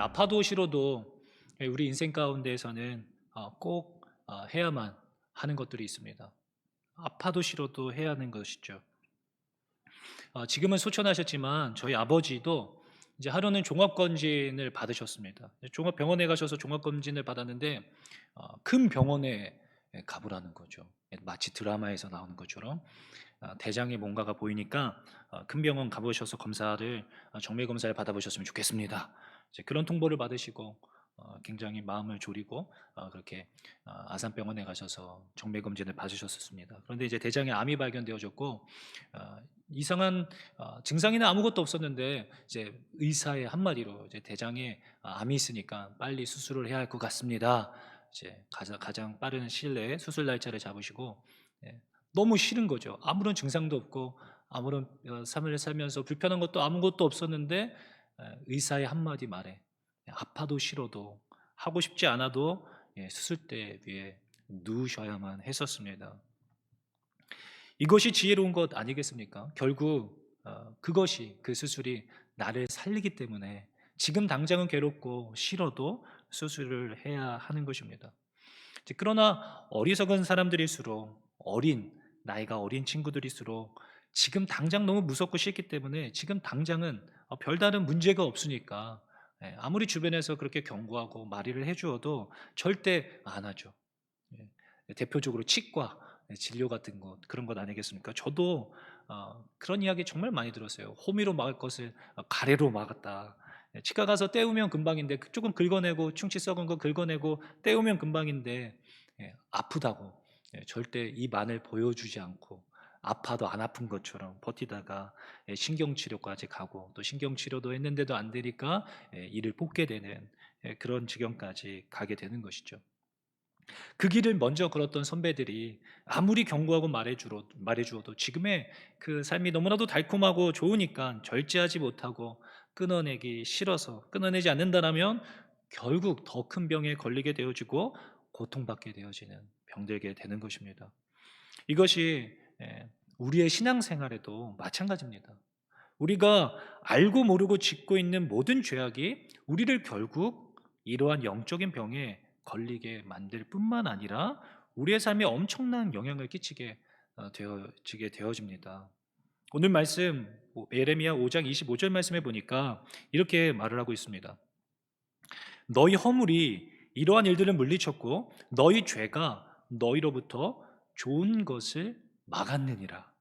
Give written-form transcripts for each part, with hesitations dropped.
아파도 싫어도 우리 인생 가운데에서는 꼭 해야만 하는 것들이 있습니다. 아파도 싫어도 해야 하는 것이죠. 지금은 소천하셨지만 저희 아버지도 이제 하루는 종합검진을 받으셨습니다. 종합병원에 가셔서 종합검진을 받았는데 큰 병원에 가보라는 거죠. 마치 드라마에서 나오는 것처럼 대장에 뭔가가 보이니까 큰 병원 가보셔서 검사를 정밀 검사를 받아보셨으면 좋겠습니다. 이제 그런 통보를 받으시고 굉장히 마음을 졸이고 그렇게 아산병원에 가셔서 정밀 검진을 받으셨었습니다. 그런데 이제 대장에 암이 발견되어졌고 어, 이상한 증상에는 아무것도 없었는데 이제 의사의 한마디로 이제 대장에 암이 있으니까 빨리 수술을 해야 할 것 같습니다. 이제 가장 빠른 시일 내에 수술 날짜를 잡으시고 예, 너무 싫은 거죠. 아무런 증상도 없고 아무런 삶을 살면서 불편한 것도 아무것도 없었는데 의사의 한마디 말에 아파도 싫어도 하고 싶지 않아도 수술대 위에 누우셔야만 했었습니다. 이것이 지혜로운 것 아니겠습니까? 결국 그것이 그 수술이 나를 살리기 때문에 지금 당장은 괴롭고 싫어도 수술을 해야 하는 것입니다. 그러나 어리석은 사람들일수록 나이가 어린 친구들일수록 지금 당장 너무 무섭고 싫기 때문에 지금 당장은 별다른 문제가 없으니까 아무리 주변에서 그렇게 경고하고 말의를 해주어도 절대 안 하죠. 대표적으로 치과 진료 같은 것 그런 것 아니겠습니까? 저도 그런 이야기 정말 많이 들었어요. 호미로 막을 것을 가래로 막았다. 치과 가서 떼우면 금방인데 조금 긁어내고 충치 썩은 거 긁어내고 떼우면 금방인데 아프다고 절대 이 만을 보여주지 않고 아파도 안 아픈 것처럼 버티다가 신경치료까지 가고 또 신경치료도 했는데도 안 되니까 이를 뽑게 되는 그런 지경까지 가게 되는 것이죠. 그 길을 먼저 걸었던 선배들이 아무리 경고하고 말해주어도 지금의 그 삶이 너무나도 달콤하고 좋으니까 절제하지 못하고 끊어내기 싫어서 끊어내지 않는다라면 결국 더 큰 병에 걸리게 되어지고 고통받게 되어지는 병들게 되는 것입니다. 이것이 우리의 신앙생활에도 마찬가지입니다. 우리가 알고 모르고 짓고 있는 모든 죄악이 우리를 결국 이러한 영적인 병에 걸리게 만들 뿐만 아니라 우리의 삶에 엄청난 영향을 끼치게 되어지게 되어집니다. 오늘 말씀 예레미야 5장 25절 말씀에 보니까 이렇게 말을 하고 있습니다. 너희 허물이 이러한 일들을 물리쳤고 너희 죄가 너희로부터 좋은 것을 막았느니라.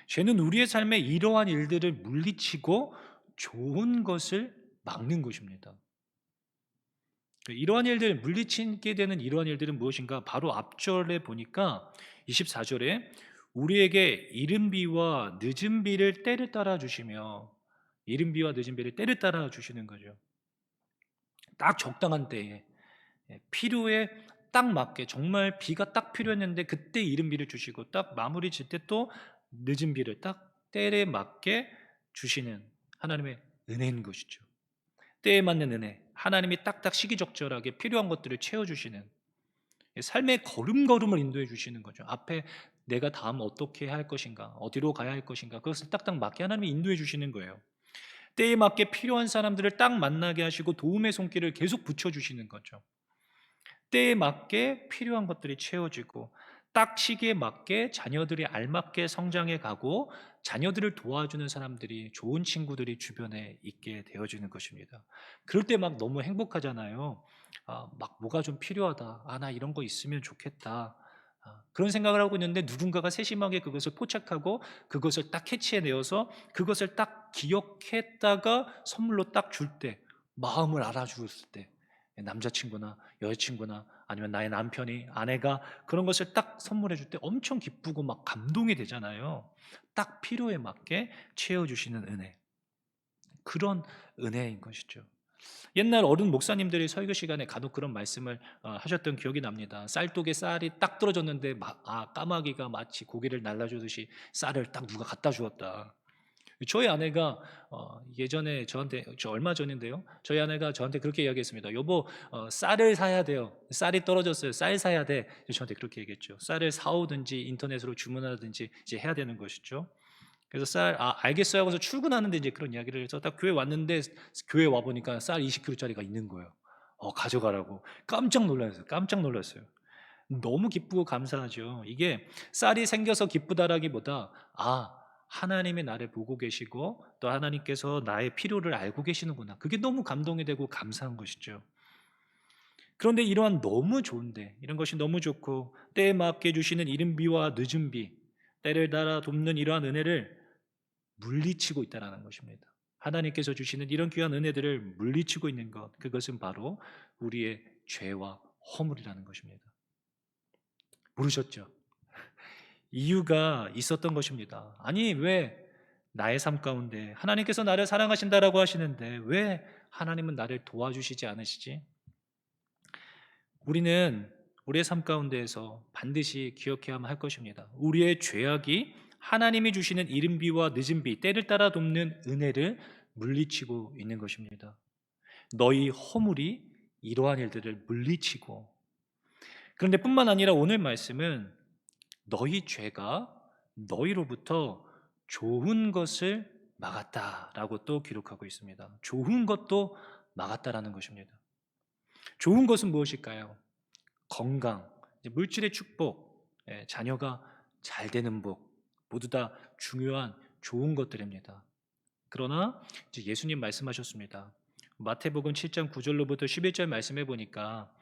죄는 우리의 삶에 이러한 일들을 물리치고 좋은 것을 막는 것입니다. 이러한 일들, 물리치게 되는 이러한 일들은 무엇인가? 바로 앞절에 보니까 24절에 우리에게 이른 비와 늦은 비를 때를 따라 주시며 이른 비와 늦은 비를 때를 따라 주시는 거죠. 딱 적당한 때에 필요에 딱 맞게 정말 비가 딱 필요했는데 그때 이른 비를 주시고 딱 마무리 질 때 또 늦은 비를 딱 때에 맞게 주시는 하나님의 은혜인 것이죠. 때에 맞는 은혜, 하나님이 딱딱 시기적절하게 필요한 것들을 채워주시는 삶의 걸음걸음을 인도해 주시는 거죠. 앞에 내가 다음 어떻게 해야 할 것인가, 어디로 가야 할 것인가, 그것을 딱딱 맞게 하나님이 인도해 주시는 거예요. 때에 맞게 필요한 사람들을 딱 만나게 하시고 도움의 손길을 계속 붙여주시는 거죠. 때에 맞게 필요한 것들이 채워지고 딱 시기에 맞게 자녀들이 알맞게 성장해 가고 자녀들을 도와주는 사람들이 좋은 친구들이 주변에 있게 되어지는 것입니다. 그럴 때 막 너무 행복하잖아요. 막 뭐가 좀 필요하다. 나 이런 거 있으면 좋겠다. 그런 생각을 하고 있는데 누군가가 세심하게 그것을 포착하고 그것을 딱 캐치해내어서 그것을 딱 기억했다가 선물로 딱 줄 때 마음을 알아주었을 때 남자친구나 여자친구나 아니면 나의 남편이 아내가 그런 것을 딱 선물해 줄 때 엄청 기쁘고 막 감동이 되잖아요. 딱 필요에 맞게 채워주시는 은혜. 그런 은혜인 것이죠. 옛날 어른 목사님들이 설교 시간에 간혹 그런 말씀을 하셨던 기억이 납니다. 쌀독에 쌀이 딱 떨어졌는데 까마귀가 마치 고기를 날라주듯이 쌀을 딱 누가 갖다 주었다. 저희 아내가 예전에 저한테 얼마 전인데요. 저희 아내가 저한테 그렇게 이야기했습니다. 여보, 쌀을 사야 돼요. 쌀이 떨어졌어요. 쌀 사야 돼. 저한테 그렇게 얘기했죠. 쌀을 사오든지 인터넷으로 주문하든지 이제 해야 되는 것이죠. 그래서 알겠어요 하고서 출근하는데 이제 그런 이야기를 해서 딱 교회 왔는데 교회 와 보니까 쌀 20kg짜리가 있는 거예요. 가져가라고. 깜짝 놀랐어요. 깜짝 놀랐어요. 너무 기쁘고 감사하죠. 이게 쌀이 생겨서 기쁘다라기보다 하나님이 나를 보고 계시고 또 하나님께서 나의 필요를 알고 계시는구나. 그게 너무 감동이 되고 감사한 것이죠. 그런데 이러한 너무 좋은데 이런 것이 너무 좋고 때에 맞게 주시는 이른 비와 늦은 비, 때를 따라 돕는 이러한 은혜를 물리치고 있다는 것입니다. 하나님께서 주시는 이런 귀한 은혜들을 물리치고 있는 것, 그것은 바로 우리의 죄와 허물이라는 것입니다. 모르셨죠? 이유가 있었던 것입니다. 아니, 왜 나의 삶 가운데 하나님께서 나를 사랑하신다라고 하시는데 왜 하나님은 나를 도와주시지 않으시지? 우리는 우리의 삶 가운데에서 반드시 기억해야만 할 것입니다. 우리의 죄악이 하나님이 주시는 이른 비와 늦은 비, 때를 따라 돕는 은혜를 물리치고 있는 것입니다. 너희 허물이 이러한 일들을 물리치고, 그런데 뿐만 아니라 오늘 말씀은 너희 죄가 너희로부터 좋은 것을 막았다라고 또 기록하고 있습니다. 좋은 것도 막았다라는 것입니다. 좋은 것은 무엇일까요? 건강, 물질의 축복, 자녀가 잘 되는 복, 모두 다 중요한 좋은 것들입니다. 그러나 이제 예수님 말씀하셨습니다. 마태복음 7장 9절로부터 11절 말씀해 보니까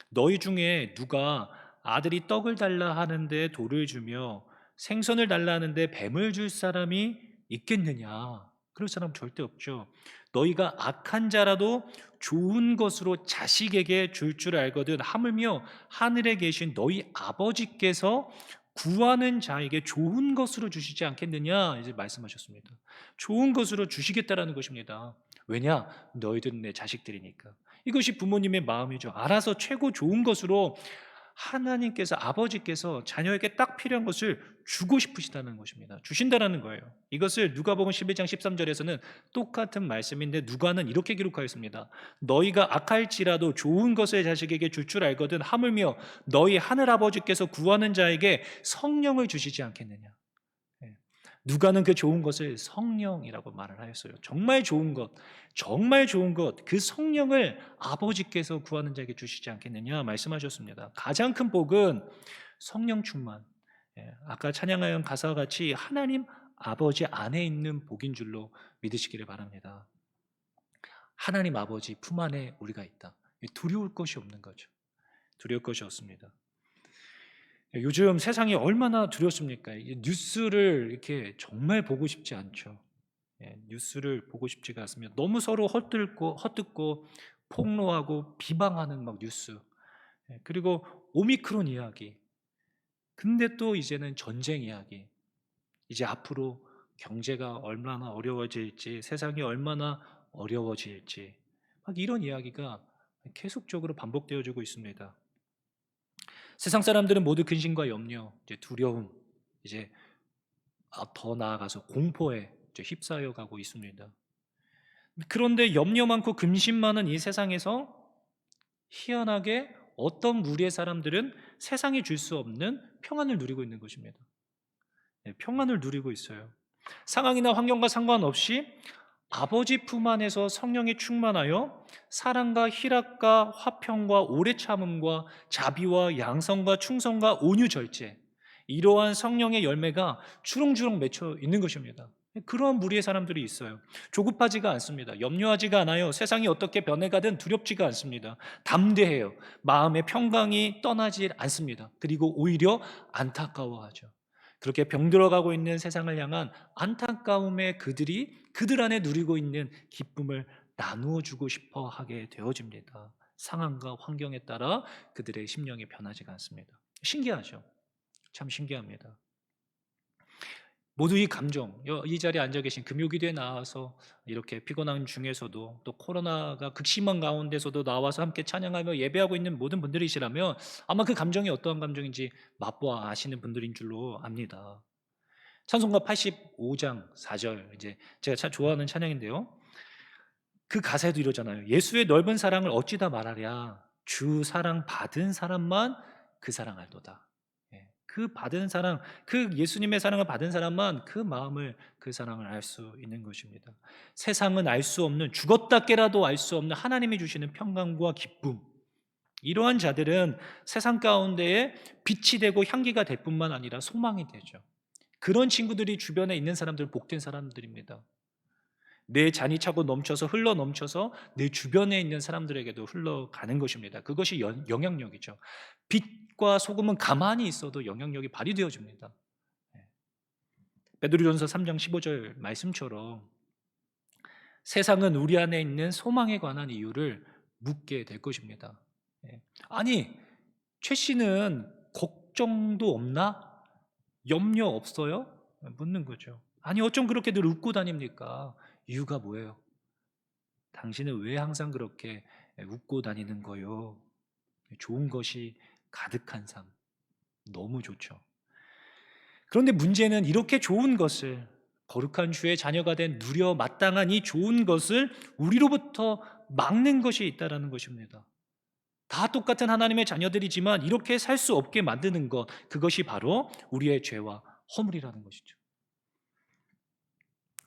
너희 중에 누가 아들이 떡을 달라 하는데 돌을 주며 생선을 달라 하는데 뱀을 줄 사람이 있겠느냐? 그럴 사람 절대 없죠. 너희가 악한 자라도 좋은 것으로 자식에게 줄 알거든 하물며 하늘에 계신 너희 아버지께서 구하는 자에게 좋은 것으로 주시지 않겠느냐 이제 말씀하셨습니다. 좋은 것으로 주시겠다라는 것입니다. 왜냐? 너희들은 내 자식들이니까. 이것이 부모님의 마음이죠. 알아서 최고 좋은 것으로 하나님께서 아버지께서 자녀에게 딱 필요한 것을 주고 싶으시다는 것입니다. 주신다라는 거예요. 이것을 누가복음 11장 13절에서는 똑같은 말씀인데 누가는 이렇게 기록하였습니다. 너희가 악할지라도 좋은 것을 자식에게 줄 알거든 하물며 너희 하늘 아버지께서 구하는 자에게 성령을 주시지 않겠느냐. 누가는 그 좋은 것을 성령이라고 말을 하였어요. 정말 좋은 것, 정말 좋은 것, 그 성령을 아버지께서 구하는 자에게 주시지 않겠느냐 말씀하셨습니다. 가장 큰 복은 성령 충만. 아까 찬양하연 가사와 같이 하나님 아버지 안에 있는 복인 줄로 믿으시기를 바랍니다. 하나님 아버지 품 안에 우리가 있다. 두려울 것이 없는 거죠. 두려울 것이 없습니다. 요즘 세상이 얼마나 두렵습니까? 뉴스를 이렇게 정말 보고 싶지 않죠. 뉴스를 보고 싶지가 않습니다. 너무 서로 헛듣고 폭로하고 비방하는 막 뉴스. 그리고 오미크론 이야기. 근데 또 이제는 전쟁 이야기. 이제 앞으로 경제가 얼마나 어려워질지, 세상이 얼마나 어려워질지, 막 이런 이야기가 계속적으로 반복되어지고 있습니다. 세상 사람들은 모두 근심과 염려, 이제 두려움, 이제 더 나아가서 공포에 이제 휩싸여 가고 있습니다. 그런데 염려 많고 근심 많은 이 세상에서 희한하게 어떤 무리의 사람들은 세상이 줄 수 없는 평안을 누리고 있는 것입니다. 평안을 누리고 있어요. 상황이나 환경과 상관없이 아버지 품 안에서 성령이 충만하여 사랑과 희락과 화평과 오래 참음과 자비와 양성과 충성과 온유 절제, 이러한 성령의 열매가 주렁주렁 맺혀 있는 것입니다. 그러한 무리의 사람들이 있어요. 조급하지가 않습니다. 염려하지가 않아요. 세상이 어떻게 변해가든 두렵지가 않습니다. 담대해요. 마음의 평강이 떠나지 않습니다. 그리고 오히려 안타까워하죠. 그렇게 병들어가고 있는 세상을 향한 안타까움에 그들 안에 누리고 있는 기쁨을 나누어 주고 싶어 하게 되어집니다. 상황과 환경에 따라 그들의 심령이 변하지가 않습니다. 신기하죠? 참 신기합니다. 모두 이 감정, 이 자리에 앉아 계신 금요기도에 나와서 이렇게 피곤한 중에서도 또 코로나가 극심한 가운데서도 나와서 함께 찬양하며 예배하고 있는 모든 분들이시라면 아마 그 감정이 어떠한 감정인지 맛보아 아시는 분들인 줄로 압니다. 찬송가 85장 4절, 이제 제가 참 좋아하는 찬양인데요. 그 가사에도 이러잖아요. 예수의 넓은 사랑을 어찌다 말하랴. 주 사랑 받은 사람만 그 사랑 알도다. 그 받은 사랑, 그 예수님의 사랑을 받은 사람만 그 마음을, 그 사랑을 알 수 있는 것입니다. 세상은 알 수 없는, 죽었다 깨라도 알 수 없는 하나님이 주시는 평강과 기쁨, 이러한 자들은 세상 가운데에 빛이 되고 향기가 될 뿐만 아니라 소망이 되죠. 그런 친구들이 주변에 있는 사람들은 복된 사람들입니다. 내 잔이 차고 넘쳐서, 흘러 넘쳐서 내 주변에 있는 사람들에게도 흘러가는 것입니다. 그것이 영향력이죠. 빛과 소금은 가만히 있어도 영향력이 발휘되어집니다. 예. 베드로전서 3장 15절 말씀처럼 세상은 우리 안에 있는 소망에 관한 이유를 묻게 될 것입니다. 예. 아니, 최 씨는 걱정도 없나? 염려 없어요? 묻는 거죠. 아니, 어쩜 그렇게 늘 웃고 다닙니까? 이유가 뭐예요? 당신은 왜 항상 그렇게 웃고 다니는 거요? 좋은 것이 가득한 삶, 너무 좋죠. 그런데 문제는 이렇게 좋은 것을, 거룩한 주의 자녀가 된 누려 마땅한 이 좋은 것을 우리로부터 막는 것이 있다라는 것입니다. 다 똑같은 하나님의 자녀들이지만 이렇게 살 수 없게 만드는 것, 그것이 바로 우리의 죄와 허물이라는 것이죠.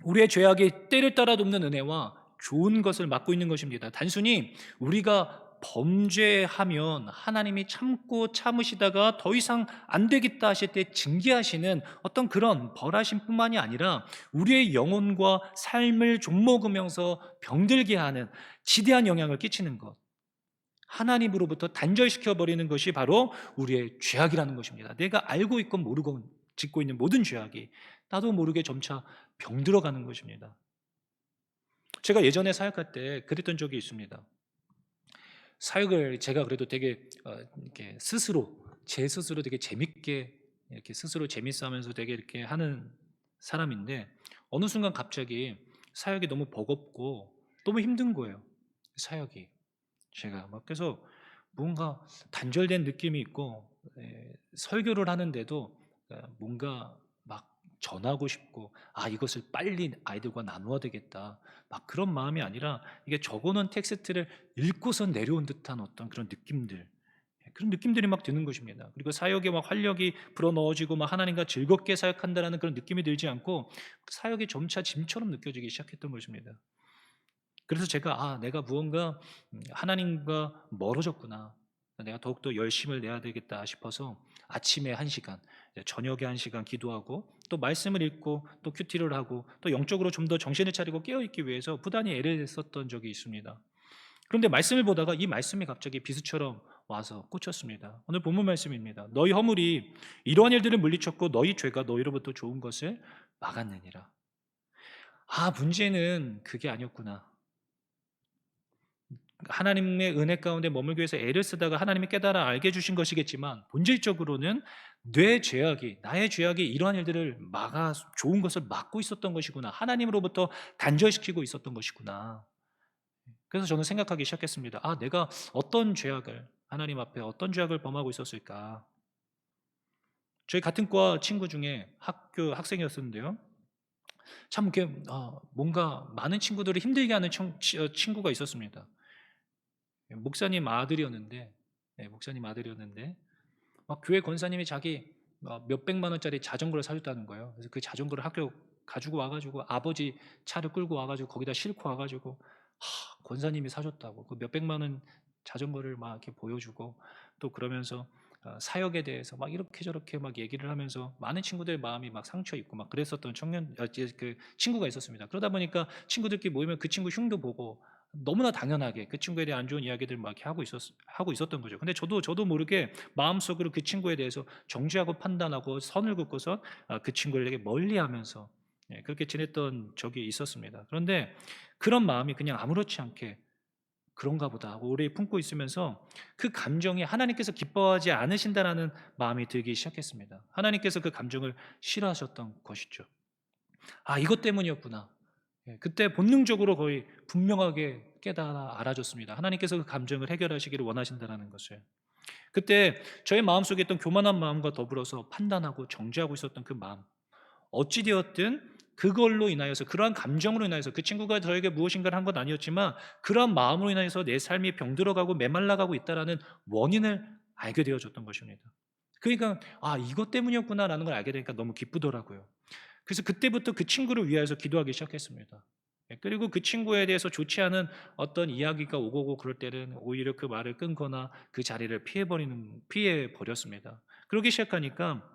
우리의 죄악이 때를 따라 돕는 은혜와 좋은 것을 막고 있는 것입니다. 단순히 우리가 범죄하면 하나님이 참고 참으시다가 더 이상 안 되겠다 하실 때 징계하시는 어떤 그런 벌하심 뿐만이 아니라 우리의 영혼과 삶을 좀먹으면서 병들게 하는 지대한 영향을 끼치는 것, 하나님으로부터 단절시켜버리는 것이 바로 우리의 죄악이라는 것입니다. 내가 알고 있건 모르건 짓고 있는 모든 죄악이 나도 모르게 점차 병들어가는 것입니다. 제가 예전에 사역할 때 그랬던 적이 있습니다. 사역을 제가 그래도 되게 이렇게 제 스스로 되게 재밌게, 이렇게 스스로 재밌어하면서 되게 이렇게 하는 사람인데, 어느 순간 갑자기 사역이 너무 버겁고 너무 힘든 거예요. 사역이 제가 막, 그래서 뭔가 단절된 느낌이 있고, 설교를 하는데도 뭔가 막 전하고 싶고, 아, 이것을 빨리 아이들과 나누어야 되겠다, 막 그런 마음이 아니라 이게 적어놓은 텍스트를 읽고서 내려온 듯한 어떤 그런 느낌들, 그런 느낌들이 막 드는 것입니다. 그리고 사역에 막 활력이 불어넣어지고 막 하나님과 즐겁게 사역한다라는 그런 느낌이 들지 않고 사역이 점차 짐처럼 느껴지기 시작했던 것입니다. 그래서 제가, 내가 무언가 하나님과 멀어졌구나, 내가 더욱더 열심을 내야 되겠다 싶어서 아침에 1시간, 저녁에 1시간 기도하고, 또 말씀을 읽고, 또 큐티를 하고, 또 영적으로 좀 더 정신을 차리고 깨어있기 위해서 부단히 애를 썼던 적이 있습니다. 그런데 말씀을 보다가 이 말씀이 갑자기 비수처럼 와서 꽂혔습니다. 오늘 본문 말씀입니다. 너희 허물이 이러한 일들을 물리쳤고 너희 죄가 너희로부터 좋은 것을 막았느니라. 문제는 그게 아니었구나. 하나님의 은혜 가운데 머물기 위해서 애를 쓰다가 하나님이 깨달아 알게 해주신 것이겠지만, 본질적으로는 나의 죄악이 이러한 일들을 막아 좋은 것을 막고 있었던 것이구나, 하나님으로부터 단절시키고 있었던 것이구나. 그래서 저는 생각하기 시작했습니다. 내가 어떤 죄악을, 하나님 앞에 어떤 죄악을 범하고 있었을까. 저희 같은 과 친구 중에 학교 학생이었었는데요, 참 이렇게 뭔가 많은 친구들을 힘들게 하는 친구가 있었습니다. 목사님 아들이었는데, 목사님 아들이었는데 막 교회 권사님이 자기 몇 백만 원짜리 자전거를 사줬다는 거예요. 그래서 그 자전거를 학교 가지고 와가지고 아버지 차를 끌고 와가지고 거기다 싣고 와가지고, 권사님이 사줬다고 그 몇 백만 원 자전거를 막 이렇게 보여주고, 또 그러면서 사역에 대해서 막 이렇게 저렇게 막 얘기를 하면서 많은 친구들의 마음이 막 상처 입고 막 그랬었던 그 친구가 있었습니다. 그러다 보니까 친구들끼리 모이면 그 친구 흉도 보고 너무나 당연하게 그 친구에 대해 안 좋은 이야기들 막 이렇게 하고 있었던 거죠. 근데 저도 모르게 마음속으로 그 친구에 대해서 정죄하고 판단하고 선을 긋고서 그 친구에게 멀리하면서 그렇게 지냈던 적이 있었습니다. 그런데 그런 마음이 그냥 아무렇지 않게 그런가 보다 하고 오래 품고 있으면서 그 감정이 하나님께서 기뻐하지 않으신다라는 마음이 들기 시작했습니다. 하나님께서 그 감정을 싫어하셨던 것이죠. 이것 때문이었구나. 그때 본능적으로 거의 분명하게 깨달아 알아줬습니다. 하나님께서 그 감정을 해결하시기를 원하신다는 것을. 그때 저의 마음속에 있던 교만한 마음과 더불어서 판단하고 정죄하고 있었던 그 마음, 어찌되었든 그걸로 인하여서, 그러한 감정으로 인하여서, 그 친구가 저에게 무엇인가를 한 건 아니었지만 그러한 마음으로 인하여서 내 삶이 병들어가고 메말라가고 있다라는 원인을 알게 되어졌던 것입니다. 그러니까 '아 이것 때문이었구나.'라는 걸 알게 되니까 너무 기쁘더라고요. 그래서 그때부터 그 친구를 위해서 기도하기 시작했습니다. 예, 그리고 그 친구에 대해서 좋지 않은 어떤 이야기가 오고 그럴 때는 오히려 그 말을 끊거나 그 자리를 피해 버렸습니다. 그러기 시작하니까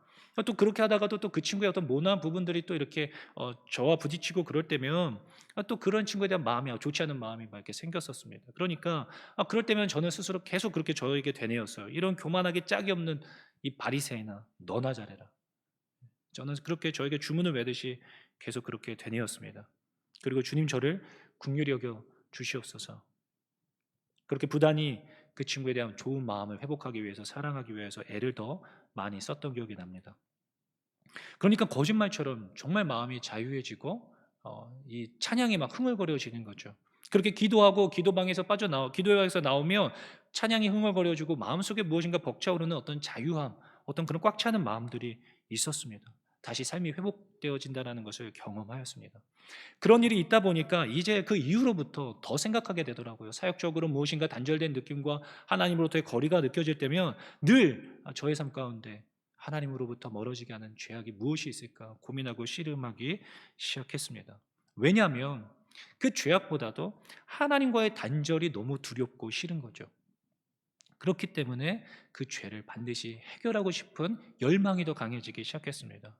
또 그렇게 하다가도 또 그 친구의 어떤 모난 부분들이 또 이렇게 저와 부딪히고 그럴 때면 또 그런 친구에 대한 마음이 좋지 않은 마음이 막 이렇게 생겼었습니다. 그러니까 그럴 때면 저는 스스로 계속 그렇게 저에게 되뇌었어요. "이런 교만하게 짝이 없는 이 바리새인아 너나 잘해라." 저는 그렇게 저에게 주문을 외듯이 계속 그렇게 되뇌었습니다. 그리고 "주님 저를 긍휼히 여겨 주시옵소서." 그렇게 부단히 그 친구에 대한 좋은 마음을 회복하기 위해서, 사랑하기 위해서 애를 더 많이 썼던 기억이 납니다. 그러니까 거짓말처럼 정말 마음이 자유해지고 이 찬양이 막 흥얼거려지는 거죠. 그렇게 기도하고 기도에서 나오면 찬양이 흥얼거려지고 마음속에 무엇인가 벅차오르는 어떤 자유함, 어떤 그런 꽉 차는 마음들이 있었습니다. 다시 삶이 회복되어진다는 것을 경험하였습니다. 그런 일이 있다 보니까 이제 그 이후로부터 더 생각하게 되더라고요. 사역적으로 무엇인가 단절된 느낌과 하나님으로부터의 거리가 느껴질 때면 늘 저의 삶 가운데 하나님으로부터 멀어지게 하는 죄악이 무엇이 있을까 고민하고 씨름하기 시작했습니다. 왜냐하면 그 죄악보다도 하나님과의 단절이 너무 두렵고 싫은 거죠. 그렇기 때문에 그 죄를 반드시 해결하고 싶은 열망이 더 강해지기 시작했습니다.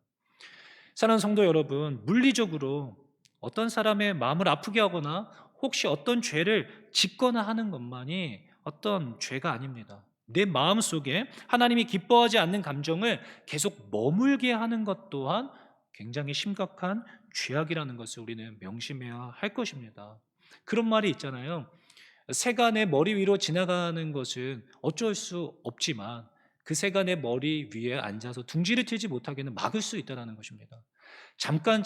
사랑하는 성도 여러분, 물리적으로 어떤 사람의 마음을 아프게 하거나 혹시 어떤 죄를 짓거나 하는 것만이 어떤 죄가 아닙니다. 내 마음 속에 하나님이 기뻐하지 않는 감정을 계속 머물게 하는 것 또한 굉장히 심각한 죄악이라는 것을 우리는 명심해야 할 것입니다. 그런 말이 있잖아요. 새가 내 머리 위로 지나가는 것은 어쩔 수 없지만 그 새가 내 머리 위에 앉아서 둥지를 틀지 못하게는 막을 수 있다는 것입니다. 잠깐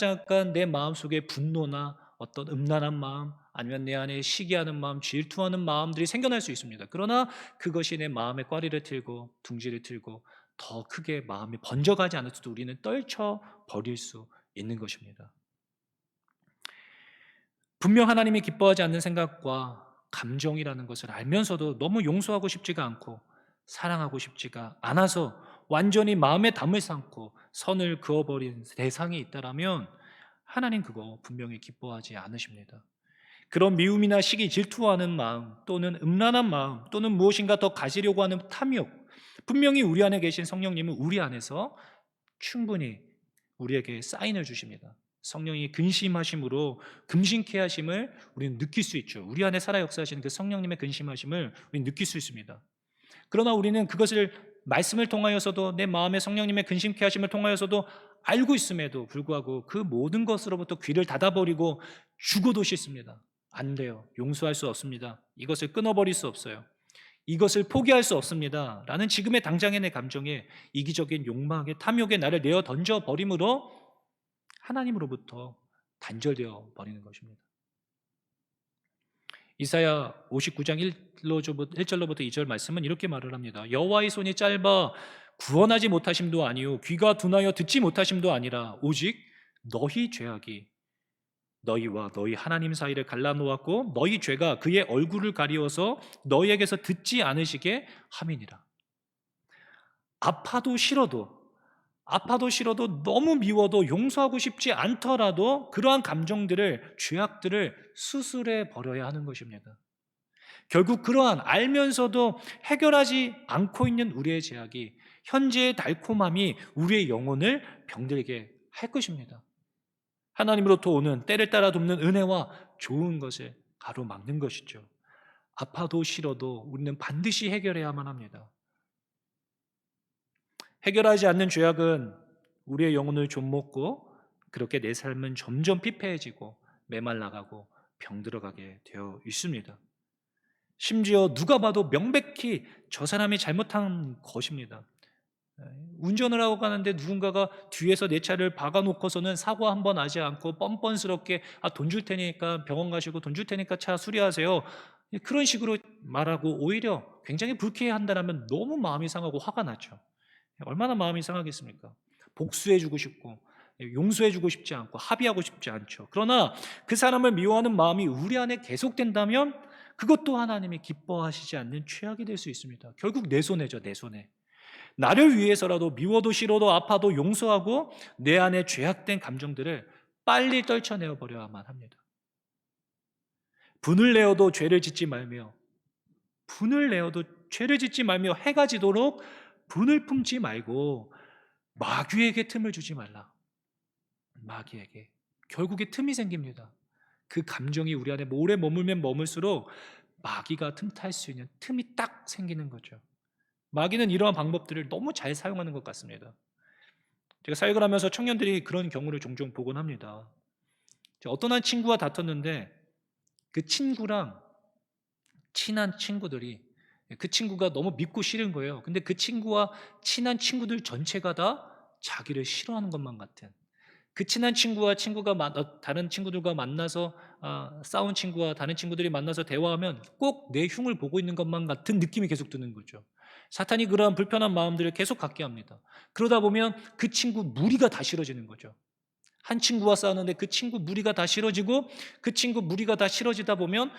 내 마음속에 분노나 어떤 음란한 마음 아니면 내 안에 시기하는 마음, 질투하는 마음들이 생겨날 수 있습니다. 그러나 그것이 내 마음에 꽈리를 틀고 둥지를 틀고 더 크게 마음이 번져가지 않을수도 우리는 떨쳐 버릴 수 있는 것입니다. 분명 하나님이 기뻐하지 않는 생각과 감정이라는 것을 알면서도 너무 용서하고 싶지가 않고 사랑하고 싶지가 않아서 완전히 마음에 담을 삼고 선을 그어버린 대상이 있다라면 하나님 그거 분명히 기뻐하지 않으십니다. 그런 미움이나 시기, 질투하는 마음 또는 음란한 마음 또는 무엇인가 더 가지려고 하는 탐욕, 분명히 우리 안에 계신 성령님은 우리 안에서 충분히 우리에게 사인을 주십니다. 성령이 근심하심으로 금신케 하심을 우리는 느낄 수 있죠. 우리 안에 살아 역사하시는 그 성령님의 근심하심을 우리는 느낄 수 있습니다. 그러나 우리는 그것을 말씀을 통하여서도 내 마음에 성령님의 근심케 하심을 통하여서도 알고 있음에도 불구하고 그 모든 것으로부터 귀를 닫아버리고 죽어도 싫습니다. 안 돼요. 용서할 수 없습니다. 이것을 끊어버릴 수 없어요. 이것을 포기할 수 없습니다. 라는 지금의 당장의 내 감정에 이기적인 욕망의 탐욕에 나를 내어 던져 버림으로 하나님으로부터 단절되어 버리는 것입니다. 이사야 59장 1절로부터 2절 말씀은 이렇게 말을 합니다. 여호와의 손이 짧아 구원하지 못하심도 아니요 귀가 둔하여 듣지 못하심도 아니라 오직 너희 죄악이 너희와 너희 하나님 사이를 갈라놓았고 너희 죄가 그의 얼굴을 가리워서 너희에게서 듣지 않으시게 함이니라. 아파도 싫어도 너무 미워도 용서하고 싶지 않더라도 그러한 감정들을 죄악들을 수술해 버려야 하는 것입니다. 결국 그러한 알면서도 해결하지 않고 있는 우리의 죄악이 현재의 달콤함이 우리의 영혼을 병들게 할 것입니다. 하나님으로부터 오는 때를 따라 돕는 은혜와 좋은 것을 가로막는 것이죠. 아파도 싫어도 우리는 반드시 해결해야만 합니다. 해결하지 않는 죄악은 우리의 영혼을 좀먹고 그렇게 내 삶은 점점 피폐해지고 메말라가고 병들어가게 되어 있습니다. 심지어 누가 봐도 명백히 저 사람이 잘못한 것입니다. 운전을 하고 가는데 누군가가 뒤에서 내 차를 박아놓고서는 사고 한 번 하지 않고 뻔뻔스럽게 돈 줄 테니까 병원 가시고 돈 줄 테니까 차 수리하세요. 그런 식으로 말하고 오히려 굉장히 불쾌해한다면 너무 마음이 상하고 화가 나죠. 얼마나 마음이 상하겠습니까? 복수해주고 싶고 용서해주고 싶지 않고 합의하고 싶지 않죠. 그러나 그 사람을 미워하는 마음이 우리 안에 계속된다면 그것도 하나님이 기뻐하시지 않는 죄악이 될 수 있습니다. 결국 내 손해죠, 내 손해. 나를 위해서라도 미워도 싫어도 아파도 용서하고 내 안에 죄악된 감정들을 빨리 떨쳐내어 버려야만 합니다. 분을 내어도 죄를 짓지 말며 분을 내어도 죄를 짓지 말며 해가 지도록 분을 품지 말고 마귀에게 틈을 주지 말라. 마귀에게. 결국에 틈이 생깁니다. 그 감정이 우리 안에 오래 머물면 머물수록 마귀가 틈탈 수 있는 틈이 딱 생기는 거죠. 마귀는 이러한 방법들을 너무 잘 사용하는 것 같습니다. 제가 사역을 하면서 청년들이 그런 경우를 종종 보곤 합니다. 어떤 한 친구와 다퉜는데 그 친구랑 친한 친구들이 그 친구가 너무 믿고 싫은 거예요. 근데 그 친구와 친한 친구들 전체가 다 자기를 싫어하는 것만 같은, 그 친한 친구와 다른 친구들과 만나서 싸운 친구와 다른 친구들이 만나서 대화하면 꼭 내 흉을 보고 있는 것만 같은 느낌이 계속 드는 거죠. 사탄이 그러한 불편한 마음들을 계속 갖게 합니다. 그러다 보면 그 친구 무리가 다 싫어지는 거죠. 한 친구와 싸우는데 그 친구 무리가 다 싫어지고, 그 친구 무리가 다 싫어지다 보면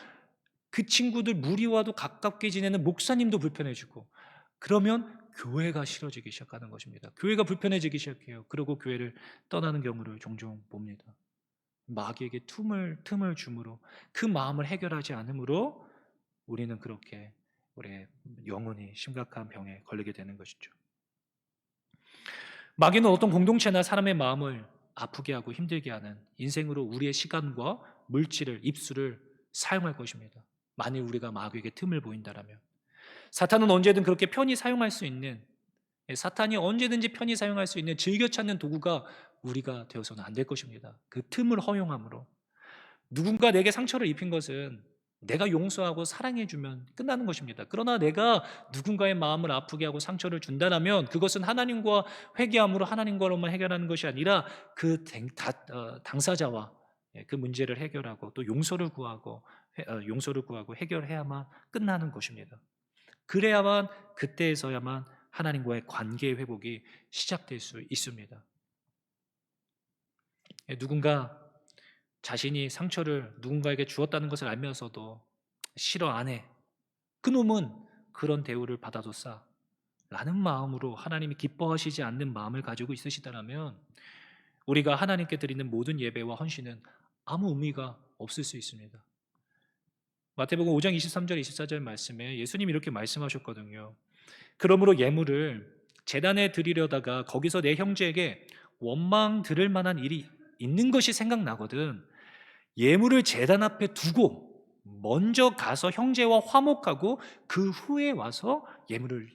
그 친구들 무리와도 가깝게 지내는 목사님도 불편해지고, 그러면 교회가 싫어지기 시작하는 것입니다. 교회가 불편해지기 시작해요. 그리고 교회를 떠나는 경우를 종종 봅니다. 마귀에게 틈을 줌으로, 그 마음을 해결하지 않으므로 우리는 그렇게 우리의 영혼이 심각한 병에 걸리게 되는 것이죠. 마귀는 어떤 공동체나 사람의 마음을 아프게 하고 힘들게 하는 인생으로 우리의 시간과 물질을, 입술을 사용할 것입니다. 만일 우리가 마귀에게 틈을 보인다라면 사탄은 언제든 그렇게 편히 사용할 수 있는, 사탄이 언제든지 편히 사용할 수 있는 즐겨 찾는 도구가 우리가 되어서는 안 될 것입니다. 그 틈을 허용함으로. 누군가 내게 상처를 입힌 것은 내가 용서하고 사랑해주면 끝나는 것입니다. 그러나 내가 누군가의 마음을 아프게 하고 상처를 준다면 그것은 하나님과 회개함으로 하나님과로만 해결하는 것이 아니라 그 당사자와 그 문제를 해결하고 또 용서를 구하고 해결해야만 끝나는 것입니다. 그래야만, 그때에서야만 하나님과의 관계 회복이 시작될 수 있습니다. 누군가 자신이 상처를 누군가에게 주었다는 것을 알면서도 싫어 안 해. 그놈은 그런 대우를 받아도 싸. 라는 마음으로 하나님이 기뻐하시지 않는 마음을 가지고 있으시다면 우리가 하나님께 드리는 모든 예배와 헌신은 아무 의미가 없을 수 있습니다. 마태복음 5장 23절 24절 말씀에 예수님이 이렇게 말씀하셨거든요. 그러므로 예물을 제단에 드리려다가 거기서 내 형제에게 원망 들을 만한 일이 있는 것이 생각나거든 예물을 제단 앞에 두고 먼저 가서 형제와 화목하고 그 후에 와서 예물을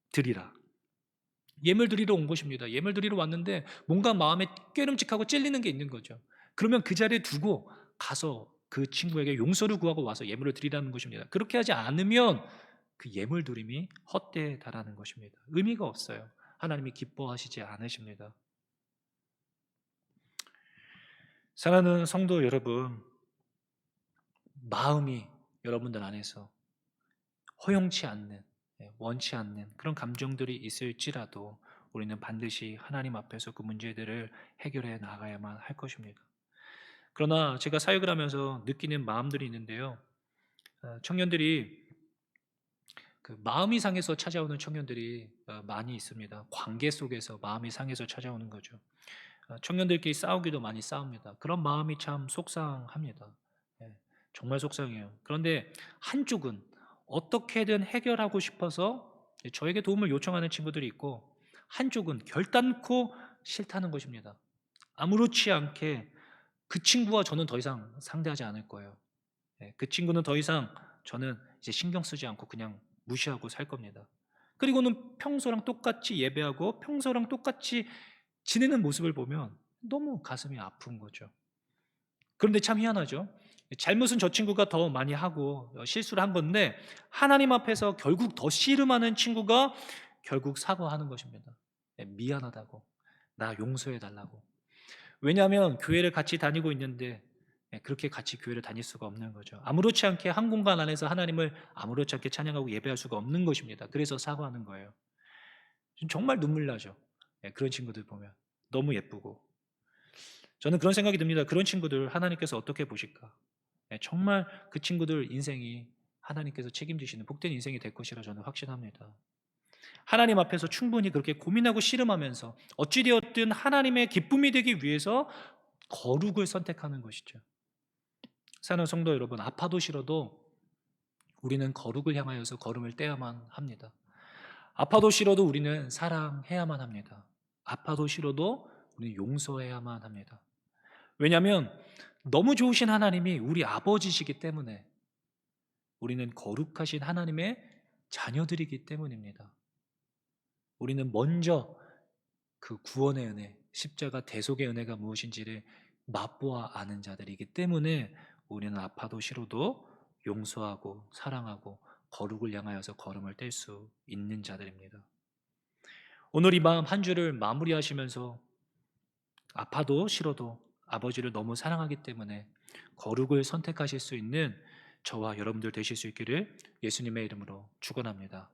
드리라. 예물 드리러 온 것입니다. 예물 드리러 왔는데 뭔가 마음에 꾀름직하고 찔리는 게 있는 거죠. 그러면 그 자리에 두고 가서 그 친구에게 용서를 구하고 와서 예물을 드리라는 것입니다. 그렇게 하지 않으면 그 예물 드림이 헛되에 달하는 것입니다. 의미가 없어요. 하나님이 기뻐하시지 않으십니다. 사랑하는 성도 여러분, 마음이 여러분들 안에서 허용치 않는, 원치 않는 그런 감정들이 있을지라도 우리는 반드시 하나님 앞에서 그 문제들을 해결해 나가야만 할 것입니다. 그러나 제가 사역을 하면서 느끼는 마음들이 있는데요. 청년들이 그 마음이 상해서 찾아오는 청년들이 많이 있습니다. 관계 속에서 마음이 상해서 찾아오는 거죠. 청년들끼리 싸우기도 많이 싸웁니다. 그런 마음이 참 속상합니다. 예, 정말 속상해요. 그런데 한쪽은 어떻게든 해결하고 싶어서 저에게 도움을 요청하는 친구들이 있고, 한쪽은 결단코 싫다는 것입니다. 아무렇지 않게 그 친구와 저는 더 이상 상대하지 않을 거예요. 그 친구는 더 이상 저는 이제 신경 쓰지 않고 그냥 무시하고 살 겁니다. 그리고는 평소랑 똑같이 예배하고 평소랑 똑같이 지내는 모습을 보면 너무 가슴이 아픈 거죠. 그런데 참 희한하죠. 잘못은 저 친구가 더 많이 하고 실수를 한 건데 하나님 앞에서 결국 더 씨름하는 친구가 결국 사과하는 것입니다. 미안하다고, 나 용서해 달라고. 왜냐하면 교회를 같이 다니고 있는데 그렇게 같이 교회를 다닐 수가 없는 거죠. 아무렇지 않게 한 공간 안에서 하나님을 아무렇지 않게 찬양하고 예배할 수가 없는 것입니다. 그래서 사과하는 거예요. 정말 눈물 나죠. 그런 친구들 보면 너무 예쁘고, 저는 그런 생각이 듭니다. 그런 친구들 하나님께서 어떻게 보실까? 정말 그 친구들 인생이 하나님께서 책임지시는 복된 인생이 될 것이라 저는 확신합니다. 하나님 앞에서 충분히 그렇게 고민하고 씨름하면서 어찌되었든 하나님의 기쁨이 되기 위해서 거룩을 선택하는 것이죠. 사랑하는 성도 여러분, 아파도 싫어도 우리는 거룩을 향하여서 걸음을 떼야만 합니다. 아파도 싫어도 우리는 사랑해야만 합니다. 아파도 싫어도 우리는 용서해야만 합니다. 왜냐하면 너무 좋으신 하나님이 우리 아버지시기 때문에, 우리는 거룩하신 하나님의 자녀들이기 때문입니다. 우리는 먼저 그 구원의 은혜, 십자가 대속의 은혜가 무엇인지를 맛보아 아는 자들이기 때문에 우리는 아파도 싫어도 용서하고 사랑하고 거룩을 향하여서 걸음을 뗄 수 있는 자들입니다. 오늘 이 밤 한 주를 마무리하시면서 아파도 싫어도 아버지를 너무 사랑하기 때문에 거룩을 선택하실 수 있는 저와 여러분들 되실 수 있기를 예수님의 이름으로 축원합니다.